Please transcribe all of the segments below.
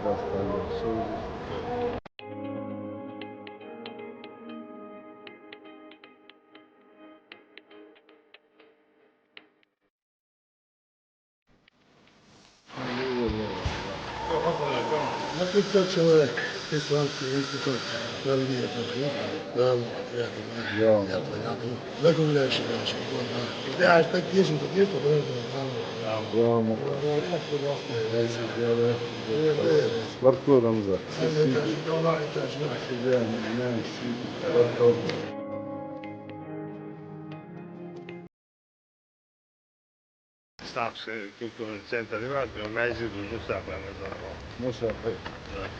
достали. На 500 человек Исламский институт религии, заговоряющий дальше. Да, так есть, тут есть, тут Спорту Рамза. Stavski kulturni centar Hrvatske u Međudu Musafir'e zapravo. Musafir.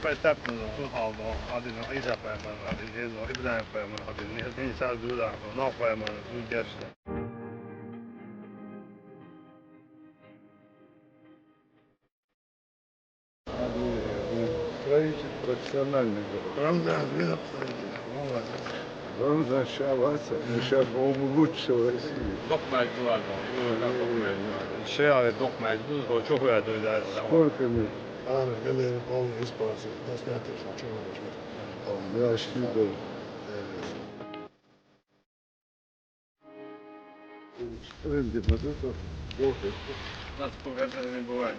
Pretapno za totalno, adino Izafir'e, adino Ibrahim'e, adino Nisar Duda, Nofir'e, Dudješ'e. Строитель профессиональный. Рамзан, Рамзан сейчас, по-моему, лучше в России. Dokmacılar var. Şey dokmacı, o çok önemli. Сколько лет? Gene on ispalaci, da snijate što čuva da što. Я считаю. Тренди, вот это плохо. Nas povezani ne buvaju.